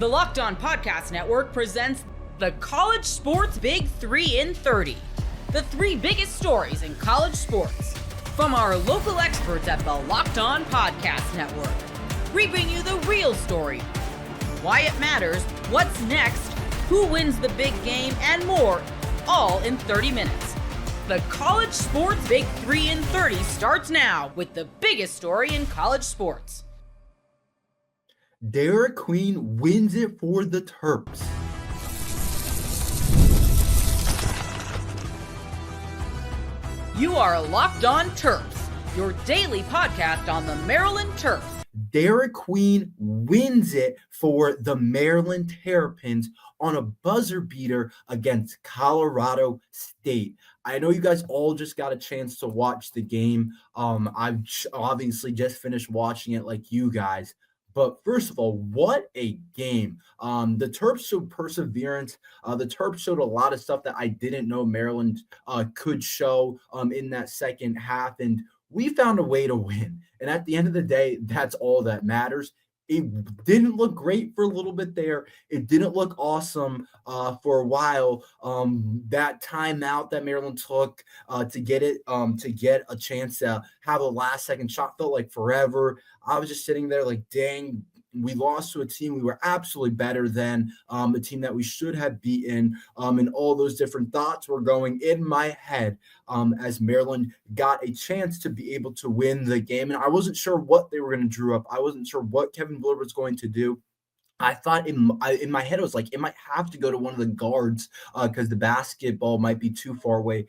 The Locked On Podcast Network presents the College Sports Big 3 in 30. The three biggest stories in college sports. From our local experts at the Locked On Podcast Network. We bring you the real story, why it matters, what's next, who wins the big game, and more, all in 30 minutes. The College Sports Big 3 in 30 starts now with the biggest story in college sports. Derik Queen wins it for the Terps. You are Locked On Terps, your daily podcast on the Maryland Terps. Derik Queen wins it for the Maryland Terrapins on a buzzer beater against Colorado State. I know you guys all just got a chance to watch the game. I've obviously just finished watching it like you guys. But first of all, what a game. The Terps showed perseverance. The Terps showed a lot of stuff that I didn't know Maryland could show in that second half. And we found a way to win. And at the end of the day, that's all that matters. It didn't look great for a little bit there. It didn't look awesome for a while. That timeout that Maryland took to get a chance to have a last-second shot felt like forever. I was just sitting there like, dang, we lost to a team we were absolutely better than, a team that we should have beaten, and all those different thoughts were going in my head as Maryland got a chance to be able to win the game. And I wasn't sure what they were going to drew up. I wasn't sure what Kevin Willard was going to do. I thought in my head, it was like, it might have to go to one of the guards because the basketball might be too far away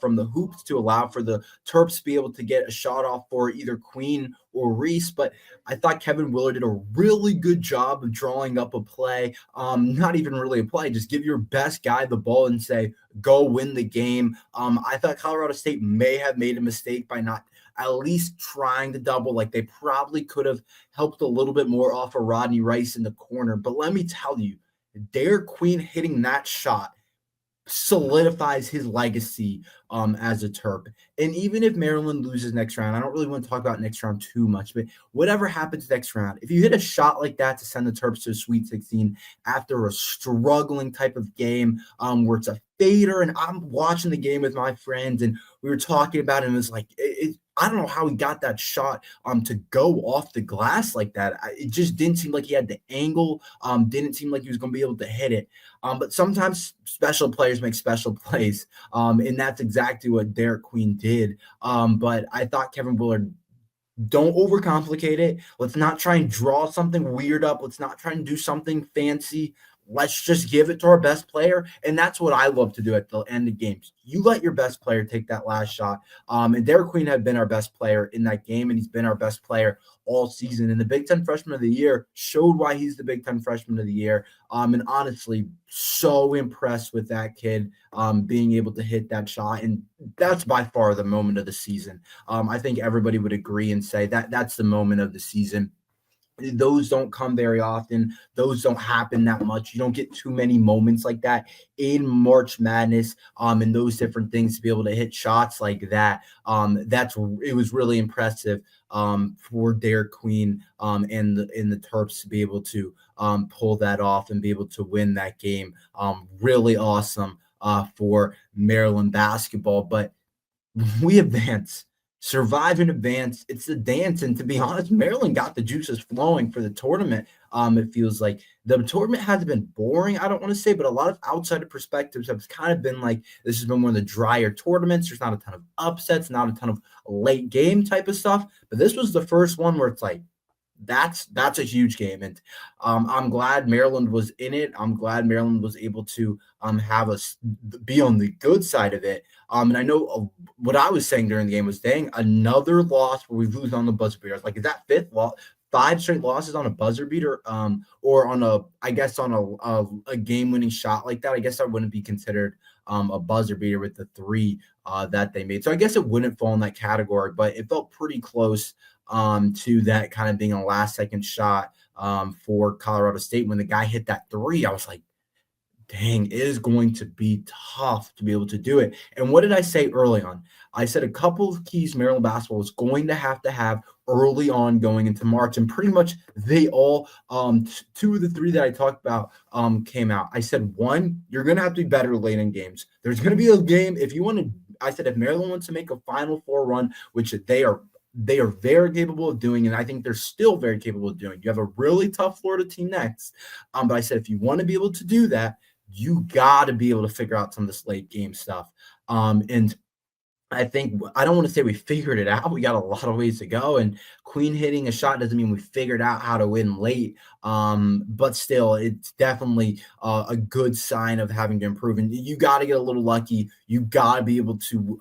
from the hoops to allow for the Terps to be able to get a shot off for either Queen or Reese. But I thought Kevin Willard did a really good job of drawing up a play. Not even really a play, just give your best guy the ball and say, go win the game. I thought Colorado State may have made a mistake by not at least trying to double. Like they probably could have helped a little bit more off of Rodney Rice in the corner. But let me tell you, Derik Queen hitting that shot solidifies his legacy as a Terp. And even if Maryland loses next round, I don't really want to talk about next round too much, but whatever happens next round, if you hit a shot like that to send the Terps to a Sweet 16 after a struggling type of game where it's a fader, and I'm watching the game with my friends and we were talking about it, and it was like, I don't know how he got that shot to go off the glass like that. It just didn't seem like he had the angle, didn't seem like he was going to be able to hit it. But sometimes special players make special plays, and that's exactly what Derik Queen did. But I thought Kevin Willard, don't overcomplicate it. Let's not try and draw something weird up. Let's not try and do something fancy. Let's just give it to our best player. And that's what I love to do at the end of games. You let your best player take that last shot. And Derik Queen had been our best player in that game, and he's been our best player all season. And the Big Ten Freshman of the Year showed why he's the Big Ten Freshman of the Year. And honestly, so impressed with that kid being able to hit that shot. And that's by far the moment of the season. I think everybody would agree and say that that's the moment of the season. Those don't come very often. Those don't happen that much. You don't get too many moments like that in March Madness, and those different things to be able to hit shots like that. It was really impressive for Derik Queen and the Terps to be able to pull that off and be able to win that game. Really awesome for Maryland basketball. But we advance. Survive and advance. It's the dance. And to be honest, Maryland got the juices flowing for the tournament. It feels like the tournament hasn't been boring, I don't want to say, but a lot of outsider perspectives have kind of been like, this has been one of the drier tournaments. There's not a ton of upsets, not a ton of late game type of stuff. But this was the first one where it's like, that's a huge game. And I'm glad Maryland was in it. I'm glad Maryland was able to have us be on the good side of it. And I know what I was saying during the game was, dang, another loss where we lose on the buzzer beater. Like, is that fifth loss? 5 straight losses on a buzzer beater, or on a game-winning shot like that. I guess that wouldn't be considered a buzzer beater with the 3 that they made. So I guess it wouldn't fall in that category, but it felt pretty close to that kind of being a last-second shot for Colorado State. When the guy hit that 3, I was like, dang, it is going to be tough to be able to do it. And what did I say early on? I said a couple of keys Maryland basketball was going to have early on going into March, and pretty much they all, two of the three that I talked about came out. I said, one, you're going to have to be better late in games. There's going to be a game if you want to. I said if Maryland wants to make a Final Four run, which they are very capable of doing, and I think they're still very capable of doing. You have a really tough Florida team next, but I said if you want to be able to do that, you got to be able to figure out some of this late game stuff. And I think I don't want to say we figured it out. We got a lot of ways to go, and Queen hitting a shot doesn't mean we figured out how to win late. But still, it's definitely a good sign of having to improve. And you got to get a little lucky. You got to be able to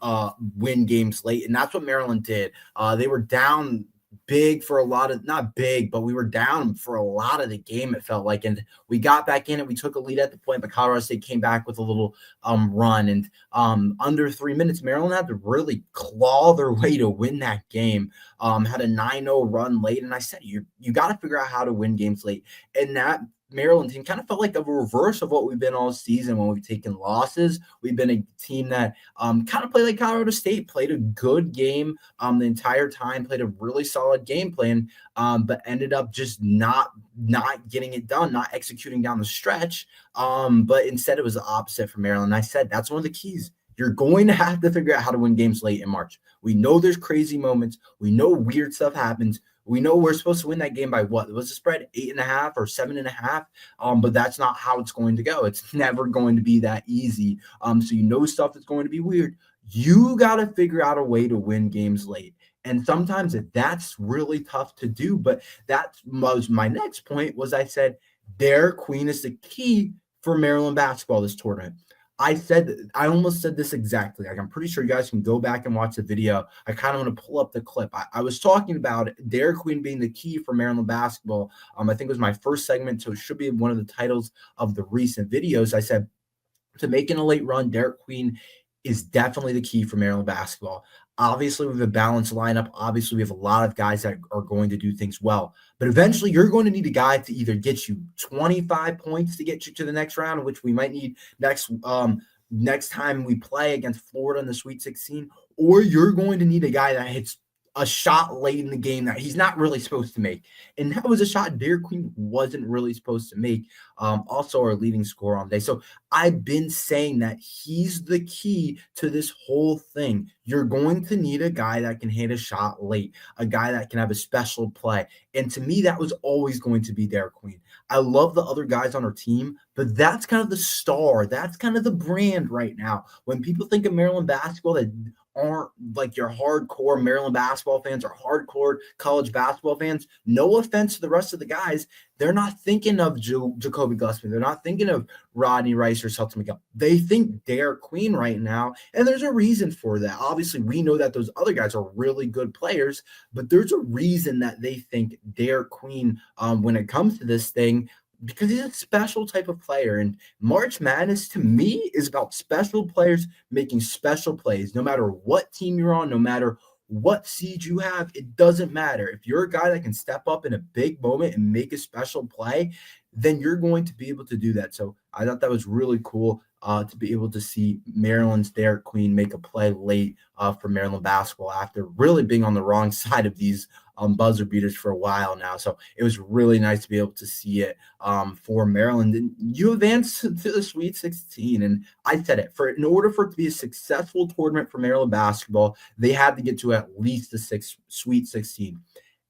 win games late, and that's what Maryland did. They were down big for a lot of, not big, but we were down for a lot of the game, it felt like, and we got back in it. We took a lead at the point, but Colorado State came back with a little run, and under 3 minutes, Maryland had to really claw their way to win that game. Had a 9-0 run late, and I said you got to figure out how to win games late, and that Maryland team kind of felt like a reverse of what we've been all season when we've taken losses. We've been a team that kind of played like Colorado State, played a good game the entire time, played a really solid game plan, but ended up just not getting it done, not executing down the stretch. But instead it was the opposite for Maryland. I said that's one of the keys. You're going to have to figure out how to win games late in March. We know there's crazy moments. We know weird stuff happens. We know we're supposed to win that game by what? Was the spread 8.5 or 7.5? But that's not how it's going to go. It's never going to be that easy. So you know stuff is going to be weird. You got to figure out a way to win games late. And sometimes that's really tough to do. But that was my next point was I said, Derik Queen is the key for Maryland basketball this tournament. I almost said this exactly. Like, I'm pretty sure you guys can go back and watch the video. I kind of want to pull up the clip. I was talking about Derik Queen being the key for Maryland basketball. I think it was my first segment, so it should be one of the titles of the recent videos. I said, to making a late run, Derik Queen is definitely the key for Maryland basketball. Obviously, we have a balanced lineup. Obviously, we have a lot of guys that are going to do things well. But eventually, you're going to need a guy to either get you 25 points to get you to the next round, which we might need next time we play against Florida in the Sweet 16, or you're going to need a guy that hits a shot late in the game that he's not really supposed to make. And that was a shot Derik Queen wasn't really supposed to make. Also our leading scorer on the day. So I've been saying that he's the key to this whole thing. You're going to need a guy that can hit a shot late, a guy that can have a special play. And to me, that was always going to be Derik Queen. I love the other guys on our team, but that's kind of the star. That's kind of the brand right now. When people think of Maryland basketball that aren't like your hardcore Maryland basketball fans or hardcore college basketball fans, no offense to the rest of the guys, they're not thinking of Jacoby Gillespie. They're not thinking of Rodney Rice or Celton McGill. They think Derik Queen right now, and there's a reason for that. Obviously, we know that those other guys are really good players, but there's a reason that they think Derik Queen when it comes to this thing, because he's a special type of player. And March Madness, to me, is about special players making special plays. No matter what team you're on, no matter what seed you have, it doesn't matter. If you're a guy that can step up in a big moment and make a special play, then you're going to be able to do that. So I thought that was really cool to be able to see Maryland's Derik Queen make a play late for Maryland basketball after really being on the wrong side of these buzzer beaters for a while now. So it was really nice to be able to see it for Maryland. And you advanced to the Sweet 16. And I said it, in order for it to be a successful tournament for Maryland basketball, they had to get to at least the Sweet 16.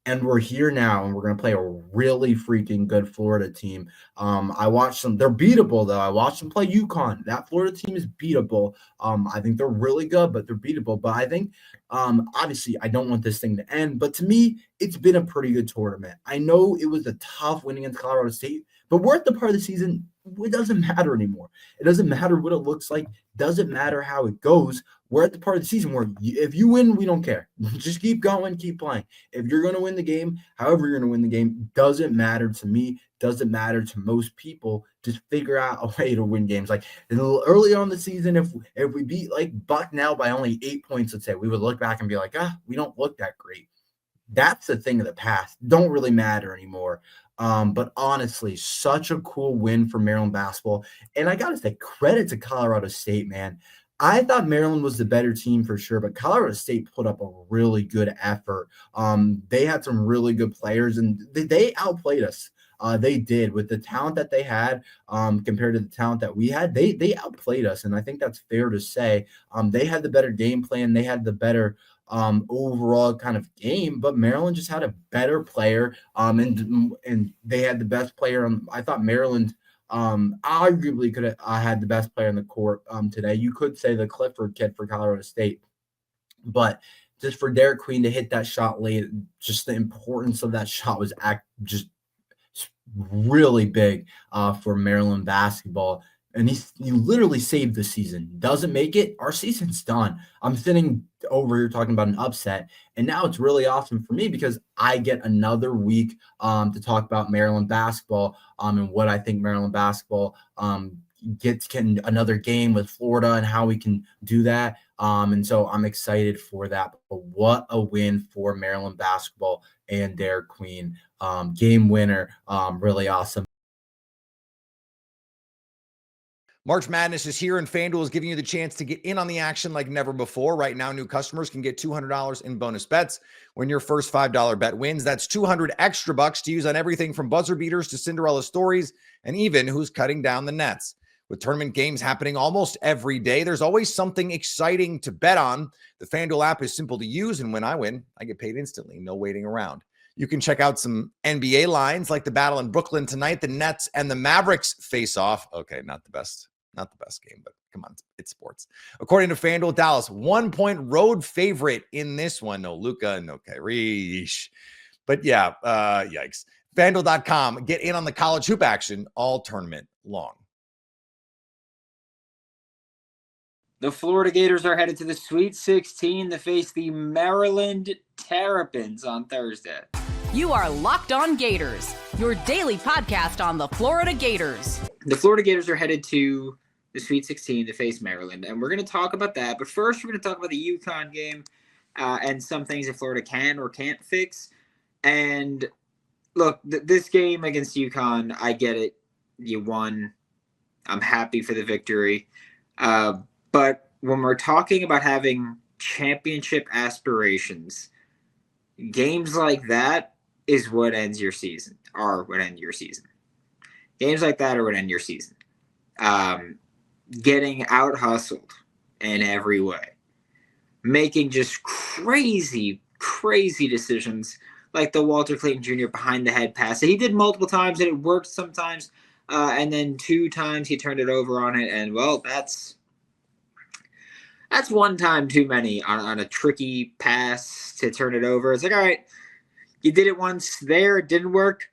And we're here now, and we're going to play a really freaking good Florida team. I watched them. They're beatable, though. I watched them play UConn. That Florida team is beatable. I think they're really good, but they're beatable. But I think, obviously, I don't want this thing to end. But to me, it's been a pretty good tournament. I know it was a tough win against Colorado State, but we're at the part of the season, it doesn't matter anymore. It doesn't matter what it looks like. It doesn't matter how it goes. We're at the part of the season where if you win, we don't care. Just keep going, keep playing. If you're going to win the game, however you're going to win the game, doesn't matter to me, doesn't matter to most people. Just figure out a way to win games. Like early on in the season, if we beat like Bucknell by only 8 points, let's say, we would look back and be like, we don't look that great. That's the thing of the past. Don't really matter anymore. But honestly, such a cool win for Maryland basketball. And I got to say, credit to Colorado State, man. I thought Maryland was the better team for sure, but Colorado State put up a really good effort. They had some really good players, and they outplayed us. They did with the talent that they had compared to the talent that we had. They outplayed us, and I think that's fair to say. They had the better game plan. They had the better overall kind of game, but Maryland just had a better player. And they had the best player. I thought Maryland arguably could have had the best player on the court today. You could say the Clifford kid for Colorado State, but just for Derik Queen to hit that shot late, just the importance of that shot was just really big for Maryland basketball. And he literally saved the season. Doesn't make it, our season's done. I'm sitting over here talking about an upset, and now it's really awesome for me because I get another week to talk about Maryland basketball and what I think Maryland basketball can another game with Florida and how we can do that. And so I'm excited for that. But what a win for Maryland basketball and Derik Queen. Game winner. Really awesome. March Madness is here, and FanDuel is giving you the chance to get in on the action like never before. Right now, new customers can get $200 in bonus bets when your first $5 bet wins. That's 200 extra bucks to use on everything from buzzer beaters to Cinderella stories and even who's cutting down the nets. With tournament games happening almost every day, there's always something exciting to bet on. The FanDuel app is simple to use, and when I win, I get paid instantly. No waiting around. You can check out some NBA lines like the battle in Brooklyn tonight. The Nets and the Mavericks face off. Okay, not the best game, but come on, it's sports. According to FanDuel, Dallas 1-point road favorite in this one. No Luka, no Kyrie. But yeah, yikes. FanDuel.com. Get in on the college hoop action all tournament long. The Florida Gators are headed to the Sweet 16 to face the Maryland Terrapins on Thursday. You are Locked On Gators, your daily podcast on the Florida Gators. The Florida Gators are headed to the Sweet 16 to face Maryland, and we're going to talk about that. But first, we're going to talk about the UConn game and some things that Florida can or can't fix. And look, this game against UConn, I get it. You won. I'm happy for the victory. But when we're talking about having championship aspirations, games like that is what ends your season, or what end your season. Games like that are what end your season. Getting out-hustled in every way. Making just crazy decisions, like the Walter Clayton Jr. behind-the-head pass that he did multiple times, and it worked sometimes, and then 2 times he turned it over on it, and, well, that's one time too many on a tricky pass to turn it over. It's like, all right, you did it once there, it didn't work.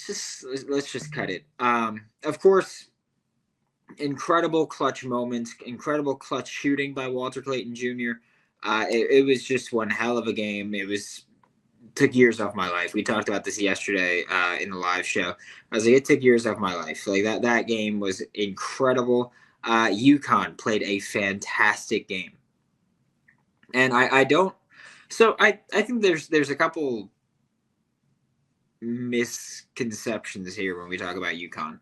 Let's just cut it. Of course, incredible clutch moments, incredible clutch shooting by Walter Clayton Jr. It was just one hell of a game. Took years off my life. We talked about this yesterday in the live show. I was like, it took years off my life. Like that game was incredible. UConn played a fantastic game. And I think there's a couple misconceptions here when we talk about UConn.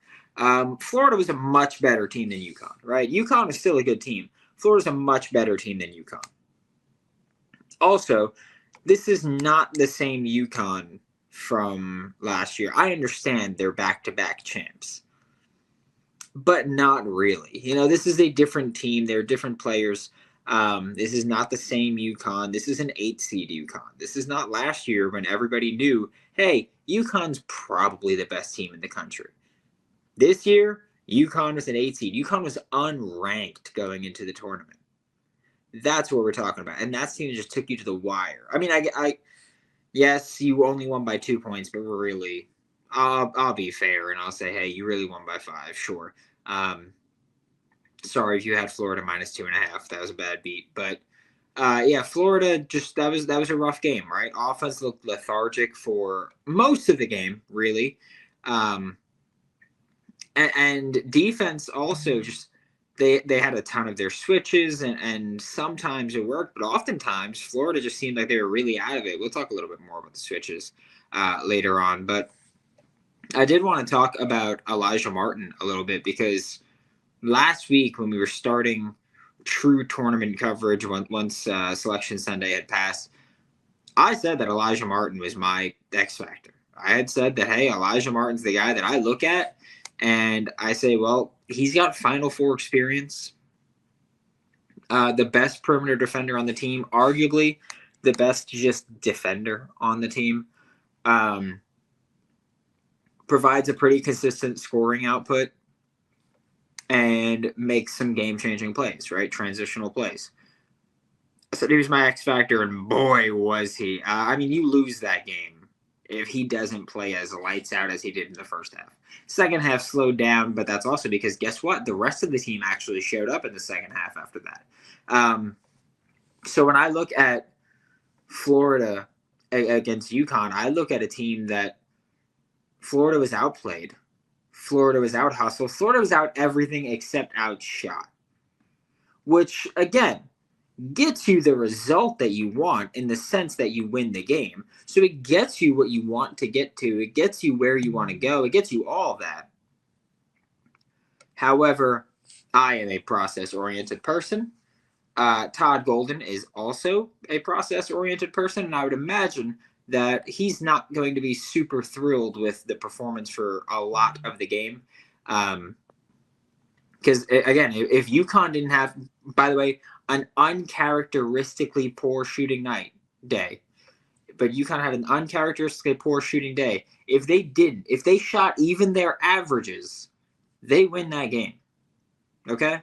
Florida was a much better team than UConn, right? UConn is still a good team. Florida's a much better team than UConn. Also, this is not the same UConn from last year. I understand they're back-to-back champs, but not really. This is a different team. They're different players. This is not the same UConn. This is an 8-seed UConn. This is not last year when everybody knew, hey, UConn's probably the best team in the country. This year, UConn was an 8-seed. UConn was unranked going into the tournament. That's what we're talking about. And that team just took you to the wire. I mean, yes, you only won by 2 points, but really, I'll be fair and I'll say, hey, you really won by 5, sure. Sorry if you had Florida minus 2.5. That was a bad beat. But Florida just that was a rough game, right? Offense looked lethargic for most of the game, really. And defense also just they had a ton of their switches and sometimes it worked, but oftentimes Florida just seemed like they were really out of it. We'll talk a little bit more about the switches later on, but I did want to talk about Elijah Martin a little bit because last week when we were starting true tournament coverage once Selection Sunday had passed, I said that Elijah Martin was my X factor. I had said that, hey, Elijah Martin's the guy that I look at, and I say, well, he's got Final Four experience. The best perimeter defender on the team, arguably the best just defender on the team. Provides a pretty consistent scoring output and makes some game-changing plays, right? Transitional plays. So he was my X factor, and boy, was he. I mean, you lose that game if he doesn't play as lights out as he did in the first half. Second half slowed down, but that's also because guess what? The rest of the team actually showed up in the second half after that. So when I look at Florida against UConn, I look at a team that Florida was outplayed. Florida was out hustled. Florida was out everything except outshot, which, again, gets you the result that you want in the sense that you win the game. So it gets you what you want to get to. It gets you where you want to go. It gets you all of that. However, I am a process-oriented person. Todd Golden is also a process-oriented person, and I would imagine that he's not going to be super thrilled with the performance for a lot of the game. Because, again, if UConn didn't have, by the way, an uncharacteristically poor shooting day, but UConn had an uncharacteristically poor shooting day, if they shot even their averages, they win that game. Okay?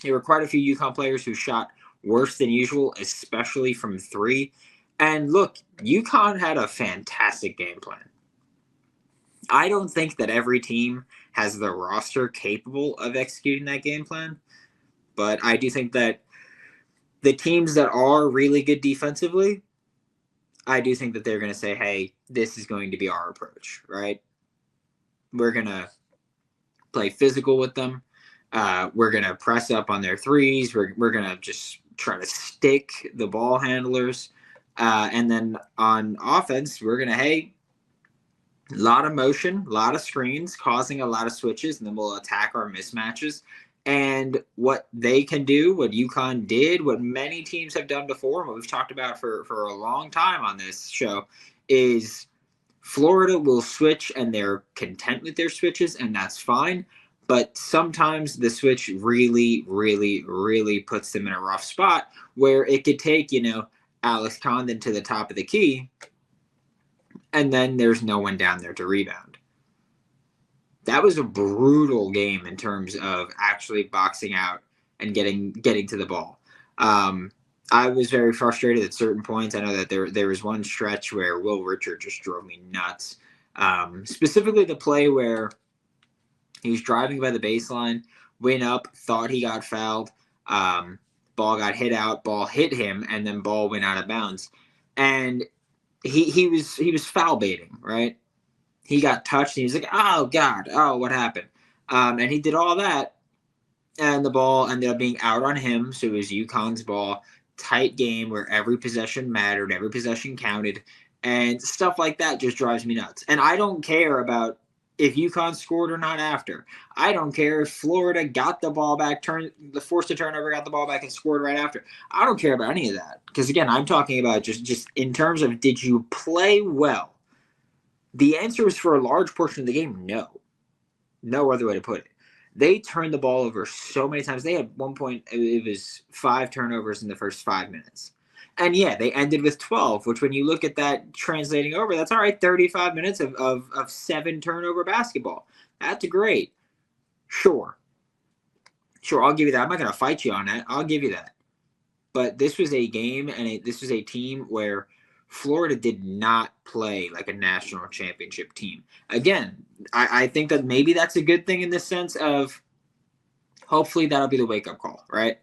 There were quite a few UConn players who shot worse than usual, especially from three. And look, UConn had a fantastic game plan. I don't think that every team has the roster capable of executing that game plan, but I do think that the teams that are really good defensively, I do think that they're going to say, hey, this is going to be our approach, right? We're going to play physical with them. We're going to press up on their threes. We're going to just try to stick the ball handlers. And then on offense, we're going to, a lot of motion, a lot of screens, causing a lot of switches, and then we'll attack our mismatches. And what they can do, what UConn did, what many teams have done before, and what we've talked about for a long time on this show, is Florida will switch, and they're content with their switches, and that's fine. But sometimes the switch really, really, really puts them in a rough spot where it could take, Alex Condon to the top of the key, and then there's no one down there to rebound. That was a brutal game in terms of actually boxing out and getting to the ball. I was very frustrated at certain points. I know that there was one stretch where Will Richard just drove me nuts. Specifically the play where he was driving by the baseline, went up, thought he got fouled. Ball got hit out, ball hit him, and then ball went out of bounds. And he was foul baiting, right? He got touched, and he was like, oh, God, oh, what happened? And he did all that, and the ball ended up being out on him, so it was UConn's ball. Tight game where every possession mattered, every possession counted, and stuff like that just drives me nuts. And I don't care about if UConn scored or not after. I don't care if Florida got the ball back, forced a turnover, got the ball back, and scored right after. I don't care about any of that. Because, again, I'm talking about just in terms of did you play well? The answer is for a large portion of the game, no. No other way to put it. They turned the ball over so many times. They had one point, it was 5 turnovers in the first 5 minutes. And, yeah, they ended with 12, which when you look at that translating over, that's all right, 35 minutes of 7 turnover basketball. That's great. Sure, I'll give you that. I'm not going to fight you on that. I'll give you that. But this was a game, and this was a team where Florida did not play like a national championship team. Again, I think that maybe that's a good thing in the sense of hopefully that'll be the wake-up call, right?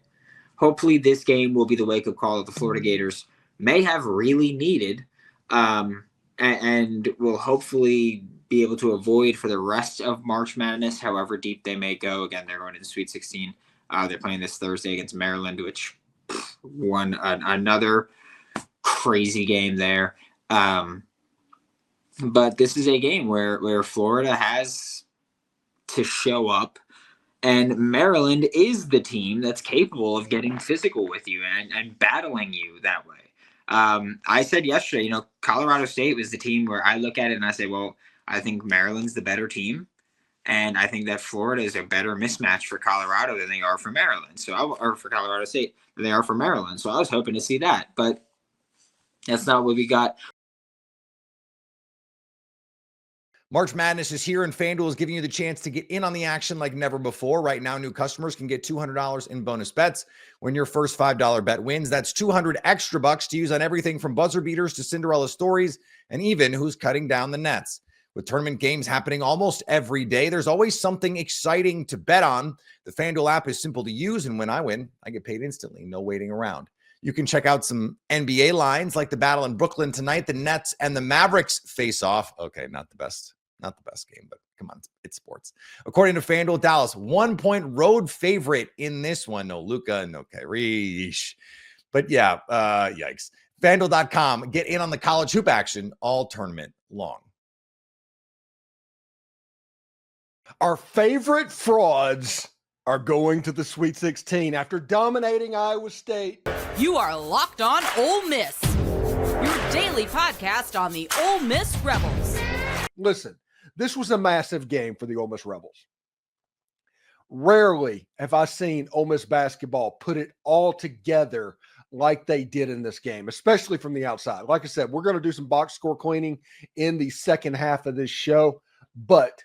Hopefully this game will be the wake-up call that the Florida Gators may have really needed and will hopefully be able to avoid for the rest of March Madness, however deep they may go. Again, they're going to the Sweet 16. They're playing this Thursday against Maryland, which won another crazy game there. But this is a game where Florida has to show up And Maryland is the team that's capable of getting physical with you and battling you that way. I said yesterday, Colorado State was the team where I look at it and I say, well, I think Maryland's the better team. And I think that Florida is a better mismatch for Colorado than they are for Maryland. Or for Colorado State than they are for Maryland. So I was hoping to see that, but that's not what we got. March Madness is here, and FanDuel is giving you the chance to get in on the action like never before. Right now, new customers can get $200 in bonus bets when your first $5 bet wins. That's 200 extra bucks to use on everything from buzzer beaters to Cinderella stories and even who's cutting down the nets. With tournament games happening almost every day, there's always something exciting to bet on. The FanDuel app is simple to use, and when I win, I get paid instantly. No waiting around. You can check out some NBA lines like the battle in Brooklyn tonight. The Nets and the Mavericks face off. Okay, not the best game, but come on, it's sports. According to FanDuel, Dallas, 1-point road favorite in this one. No Luka, no Kyrie. But yeah, yikes. FanDuel.com. Get in on the college hoop action all tournament long. Our favorite frauds are going to the Sweet 16 after dominating Iowa State. You are Locked On Ole Miss, your daily podcast on the Ole Miss Rebels. Listen, this was a massive game for the Ole Miss Rebels. Rarely have I seen Ole Miss basketball put it all together like they did in this game, especially from the outside. Like I said, we're going to do some box score cleaning in the second half of this show, but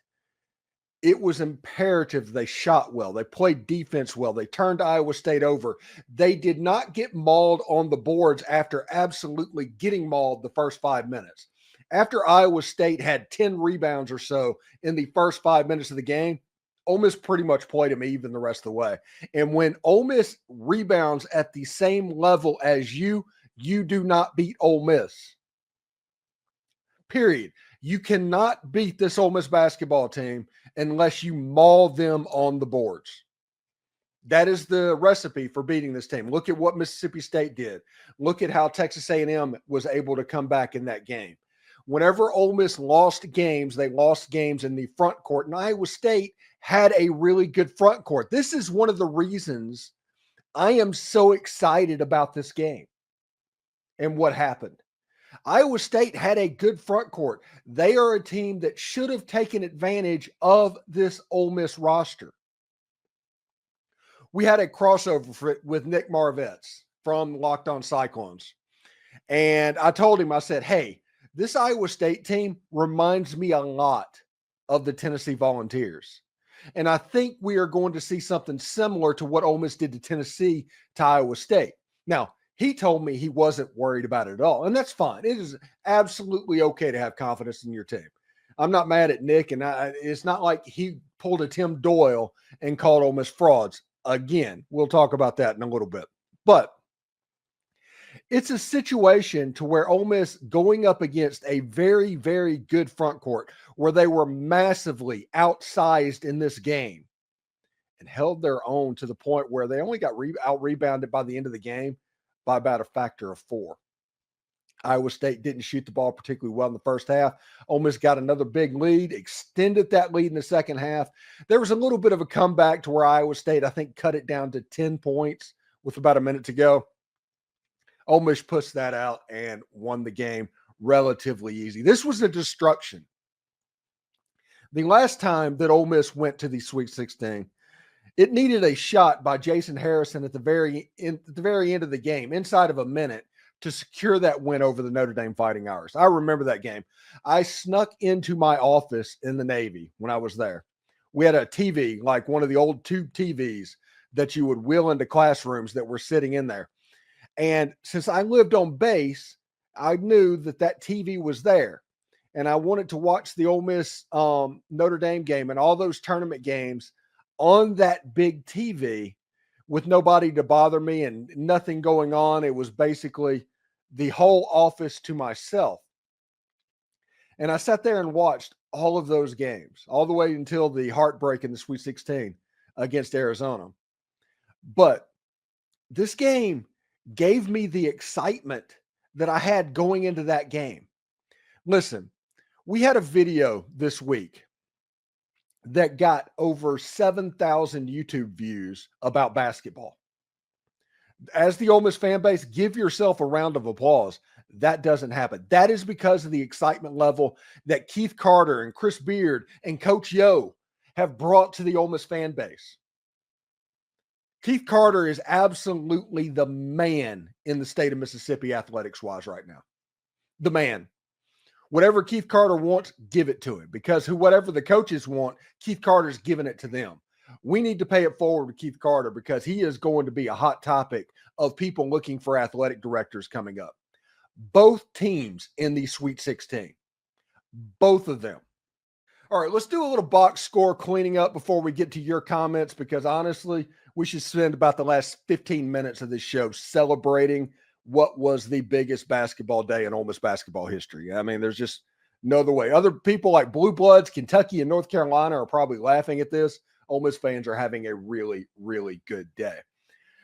it was imperative they shot well. They played defense well. They turned Iowa State over. They did not get mauled on the boards after absolutely getting mauled the first 5 minutes. After Iowa State had 10 rebounds or so in the first 5 minutes of the game, Ole Miss pretty much played them even the rest of the way. And when Ole Miss rebounds at the same level as you do not beat Ole Miss. Period. You cannot beat this Ole Miss basketball team unless you maul them on the boards. That is the recipe for beating this team. Look at what Mississippi State did. Look at how Texas A&M was able to come back in that game. Whenever Ole Miss lost games, they lost games in the front court, and Iowa State had a really good front court. This is one of the reasons I am so excited about this game and what happened. Iowa State had a good front court. They are a team that should have taken advantage of this Ole Miss roster. We had a crossover with Nick Marvetts from Locked On Cyclones. And I told him, I said, hey, this Iowa State team reminds me a lot of the Tennessee Volunteers. And I think we are going to see something similar to what Ole Miss did to Tennessee to Iowa State. Now, he told me he wasn't worried about it at all, and that's fine. It is absolutely okay to have confidence in your team. I'm not mad at Nick, and it's not like he pulled a Tim Doyle and called Ole Miss frauds. Again, we'll talk about that in a little bit. But it's a situation to where Ole Miss going up against a very, very good front court where they were massively outsized in this game and held their own to the point where they only got out-rebounded by the end of the game by about a factor of 4. Iowa State didn't shoot the ball particularly well in the first half. Ole Miss got another big lead, extended that lead in the second half. There was a little bit of a comeback to where Iowa State, I think, cut it down to 10 points with about a minute to go. Ole Miss pushed that out and won the game relatively easy. This was a destruction. The last time that Ole Miss went to the Sweet 16, it needed a shot by Jason Harrison at the very end of the game, inside of a minute, to secure that win over the Notre Dame Fighting Irish. I remember that game. I snuck into my office in the Navy when I was there. We had a TV, like one of the old tube TVs that you would wheel into classrooms that were sitting in there. And since I lived on base, I knew that TV was there. And I wanted to watch the Ole Miss Notre Dame game and all those tournament games on that big TV with nobody to bother me and nothing going on. It was basically the whole office to myself. And I sat there and watched all of those games, all the way until the heartbreak in the Sweet 16 against Arizona. But this game gave me the excitement that I had going into that game. Listen, we had a video this week that got over 7,000 YouTube views about basketball. As the Ole Miss fan base, give yourself a round of applause. That doesn't happen. That is because of the excitement level that Keith Carter and Chris Beard and Coach Yo have brought to the Ole Miss fan base. Keith Carter is absolutely the man in the state of Mississippi athletics-wise right now. The man. Whatever Keith Carter wants, give it to him, because whatever the coaches want, Keith Carter's giving it to them. We need to pay it forward with Keith Carter because he is going to be a hot topic of people looking for athletic directors coming up. Both teams in the Sweet 16. Both of them. All right, let's do a little box score cleaning up before we get to your comments, because honestly, we should spend about the last 15 minutes of this show celebrating what was the biggest basketball day in Ole Miss basketball history. I mean, there's just no other way. Other people like Blue Bloods, Kentucky, and North Carolina are probably laughing at this. Ole Miss fans are having a really, really good day.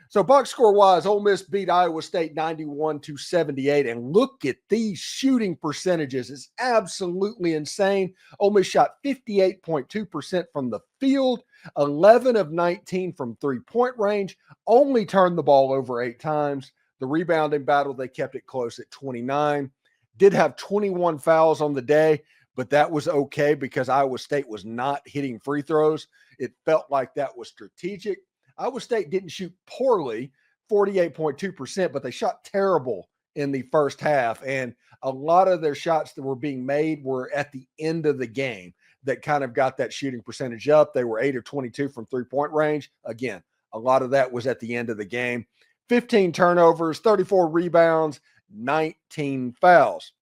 So box score wise, Ole Miss beat Iowa State 91-78. And look at these shooting percentages. It's absolutely insane. Ole Miss shot 58.2% from the field, 11 of 19 from three-point range, only turned the ball over 8 times. The rebounding battle, they kept it close at 29. Did have 21 fouls on the day, but that was okay because Iowa State was not hitting free throws. It felt like that was strategic. Iowa State didn't shoot poorly, 48.2%, but they shot terrible in the first half. And a lot of their shots that were being made were at the end of the game that kind of got that shooting percentage up. They were 8 of 22 from three-point range. Again, a lot of that was at the end of the game. 15 turnovers, 34 rebounds, 19 fouls.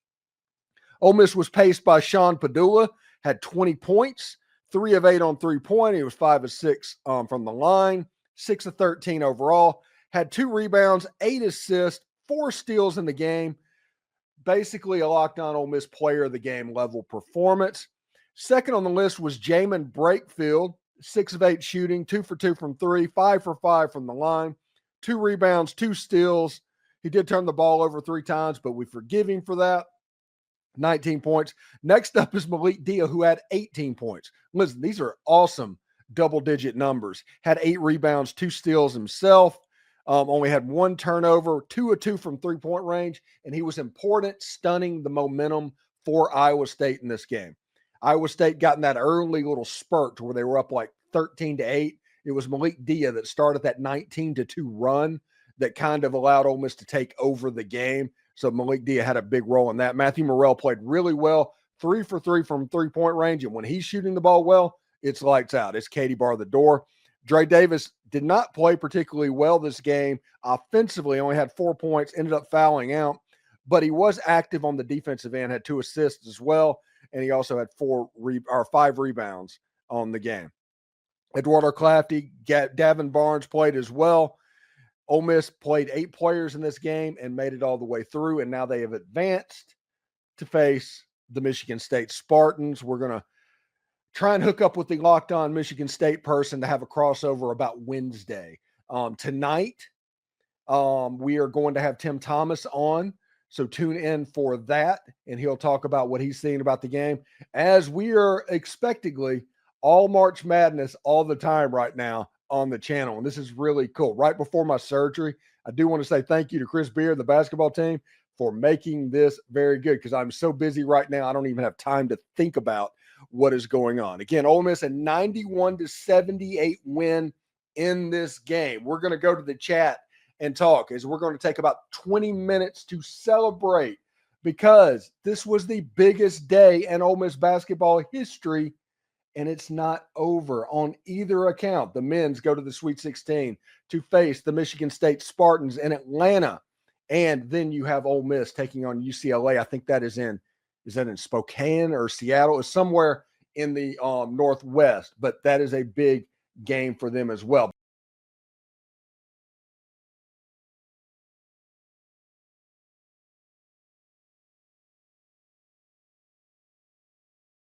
Ole Miss was paced by Sean Padula, had 20 points, 3 of 8 on three-point. He was 5 of 6 from the line, 6 of 13 overall, had 2 rebounds, 8 assists, 4 steals in the game. Basically a locked-on Ole Miss player of the game level performance. Second on the list was Jamin Brakefield, 6 of 8 shooting, 2 for 2 from 3, 5 for 5 from the line, 2 rebounds, 2 steals. He did turn the ball over 3 times, but we forgive him for that. 19 points. Next up is Malik Dia, who had 18 points. Listen, these are awesome double-digit numbers. Had 8 rebounds, 2 steals himself. Only had 1 turnover, 2 of 2 from three-point range, and he was important, stunning the momentum for Iowa State in this game. Iowa State got in that early little spurt to where they were up like 13-8. It was Malik Dia that started that 19-2 run that kind of allowed Ole Miss to take over the game. So Malik Dia had a big role in that. Matthew Morrell played really well, 3 for 3 from three-point range. And when he's shooting the ball well, it's lights out. It's Katie bar the door. Dre Davis did not play particularly well this game. Offensively, only had 4 points, ended up fouling out. But he was active on the defensive end, had 2 assists as well. And he also had 5 rebounds on the game. Eduardo Clafty, Davin Barnes played as well. Ole Miss played 8 players in this game and made it all the way through, and now they have advanced to face the Michigan State Spartans. We're going to try and hook up with the Locked On Michigan State person to have a crossover about Wednesday. Tonight, we are going to have Tim Thomas on, so tune in for that, and he'll talk about what he's seeing about the game, as we are expectedly all March Madness all the time right now on the channel. And this is really cool. Right before my surgery, I do want to say thank you to Chris Beard, the basketball team, for making this very good, because I'm so busy right now, I don't even have time to think about what is going on. Again, Ole Miss, a 91-78 win in this game. We're going to go to the chat and talk, as we're going to take about 20 minutes to celebrate, because this was the biggest day in Ole Miss basketball history. And it's not over on either account. The men's go to the Sweet 16 to face the Michigan State Spartans in Atlanta. And then you have Ole Miss taking on UCLA. I think that is that in Spokane or Seattle? It's somewhere in the Northwest. But that is a big game for them as well.